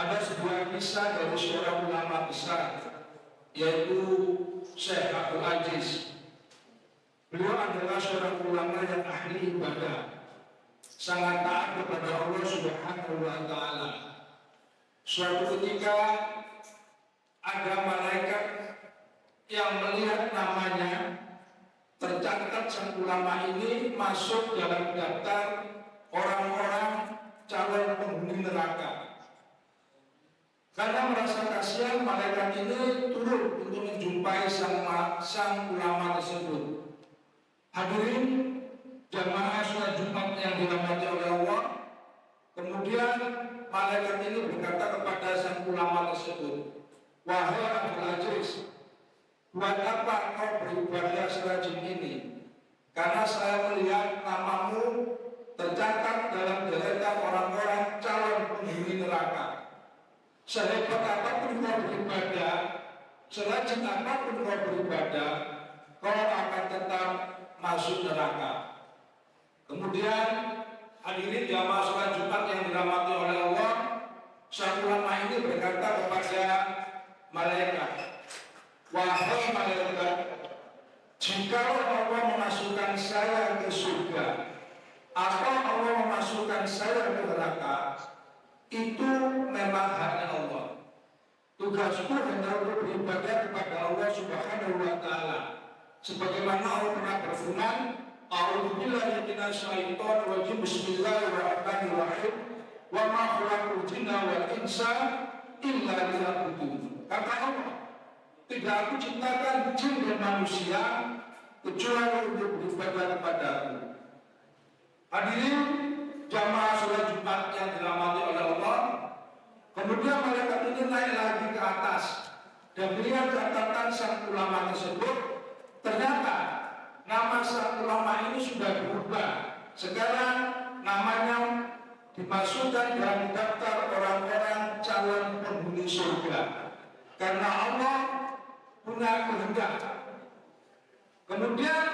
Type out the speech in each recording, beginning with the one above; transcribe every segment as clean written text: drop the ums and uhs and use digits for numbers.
Ada sebuah kisah dari seorang ulama besar, yaitu Syekh Abdul Aziz. Beliau adalah seorang ulama yang ahli ibadah, sangat taat kepada Allah Subhanahu wa Ta'ala. Suatu ketika ada malaikat yang melihat namanya tercatat sang ulama ini masuk dalam daftar orang-orang calon penghuni neraka. Karena merasa kasihan, malaikat ini turun untuk menjumpai sang ulama tersebut. Hadirin jamaah sholat Jumat yang dirahmati oleh Allah. Kemudian malaikat ini berkata kepada sang ulama tersebut, "Wahai Abdul Aziz, buat apa kau beribadah serajin ini? Karena saya melihat namamu tercatat dalam deretan orang-orang calon penghuni neraka. Sehebat apapun kau beribadah, serajin apapun kau beribadah, kau akan tetap masuk neraka." Kemudian hadirin jamaah sholat Jumat yang dirahmati oleh Allah, sang ulama ini berkata kepada malaikat, "Wahai malaikat, jika Allah memasukkan saya ke surga atau Allah memasukkan saya ke neraka, itu memang haknya Allah. Tugasku hanya untuk beribadah kepada Allah Subhanahu wa Ta'ala. Sebagaimana Allah pernah berfirman, A'udzubillahi minasyaitonir rajim, Bismillahirrahmanirrahim, wa ma khalaqtul jinna wal insa illa liya'budun." Kata Allah, tidak aku ciptakan jin dan manusia kecuali untuk beribadah kepadaku. Hadirin jamaah sholat Jumat yang dirahmati oleh Allah. Kemudian malaikat ini naik lagi ke atas dan melihat catatan sang ulama tersebut. Ternyata nama sang ulama ini sudah berubah. Sekarang namanya dimasukkan dalam daftar orang-orang calon penghuni surga. Karena Allah punya kehendak. Kemudian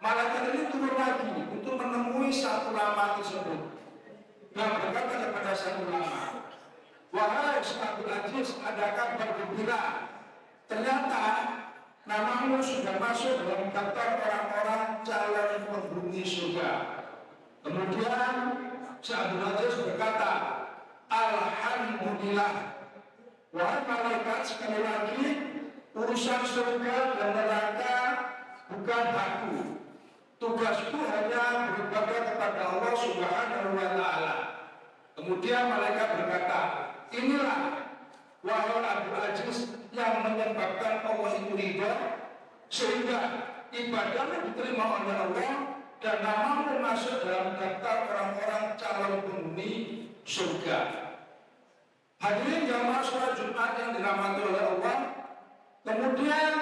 malaikat ini turun lagi untuk menemui sang ulama tersebut dan berkata kepada sang ulama, "Wahai Abdul Aziz, ada kabar gembira. Ternyata namamu sudah masuk dalam daftar orang-orang calon penghuni surga." Kemudian Abdul Aziz berkata, "Alhamdulillah. Wahai malaikat, sekali lagi urusan surga dan neraka bukan hakku. Tugasku hanya beribadah kepada Allah Subhanahu wa Ta'ala." Kemudian malaikat berkata, "Inilah wahai Abdul Aziz yang menyebabkan Allah itu ridha, sehingga ibadahmu diterima oleh Allah dan namamu masuk dalam daftar orang-orang calon penghuni surga." Hadirin jamaah sholat Jumat yang dirahmati oleh Allah. Kemudian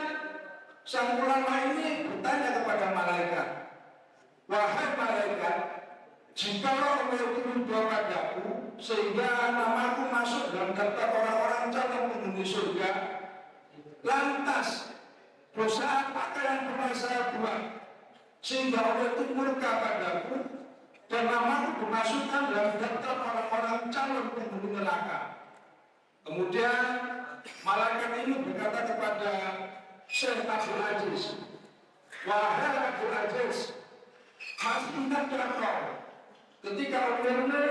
sang ulama ini bertanya kepada malaikat, "Wahai malaikat, jika Allah itu ridha padaku sehingga namaku masuk dalam daftar orang-orang calon penghuni surga, lantas dosa apa yang pernah saya buat sehingga Allah itu murka padaku dan namaku dimasukkan dalam daftar orang-orang calon penghuni neraka?" Kemudian malaikat ini berkata kepada Syekh Abdul Aziz, "Wahai Abdul Aziz, masih ingatkah kau ketika umurmu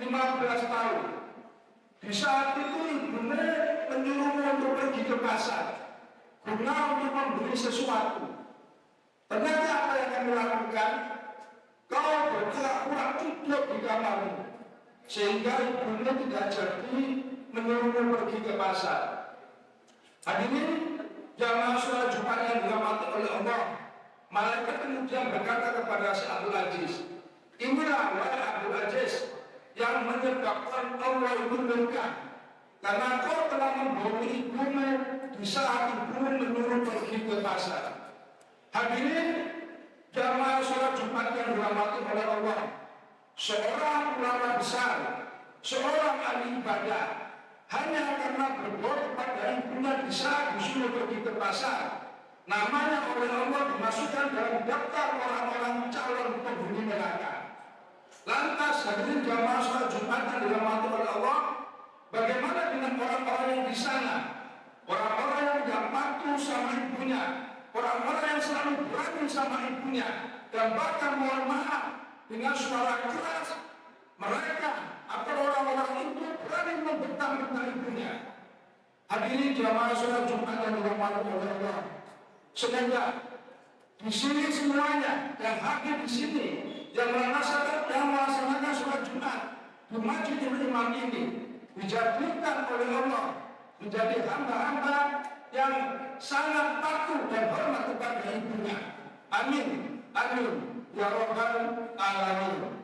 15 tahun, di saat itu ibumu menyuruhmu untuk pergi ke pasar guna untuk membeli sesuatu. Ternyata apa yang kamu lakukan? Kau berpura-pura tidur di kamarmu sehingga ibumu tidak jadi menyuruhmu pergi ke pasar." Hadirin jamaah sholat Jumat yang dirahmati oleh Allah, malaikat kemudian berkata kepada Syekh Abdul Aziz, "Inilah wahai Abdul Aziz yang menyebabkan Allah itu murka, karena kau telah membohongi ibumu di saat ibumu menyuruh pergi ke pasar." Hadirin jamaah sholat Jumat yang dirahmati oleh Allah, seorang ulama besar, seorang ahli ibadah, hanya karena berbuat kepada ibunya di saat disuruh pergi ke pasar, namanya oleh Allah dimasukkan dalam daftar orang-orang calon penghuni neraka. Lantas hadirin jamaah sholat Jumat yang dirahmati oleh Allah, Bagaimana dengan orang-orang yang di sana? Orang-orang yang tidak patuh sama ibunya, orang-orang yang selalu berani sama ibunya, dan bahkan mohon maaf dengan suara keras. Mereka atau orang-orang itu berani membentang-bentang ibunya. Hadirin jamaah sholat Jumat yang dirahmati oleh Allah. Semoga di sini semuanya yang hadir di sini, yang melaksanakan sholat Jumat di Masjidil Imam ini dijadikan oleh Allah menjadi hamba-hamba yang sangat patuh dan hormat kepada ibunya. Amin. Amin. Ya Rabbal Alamin.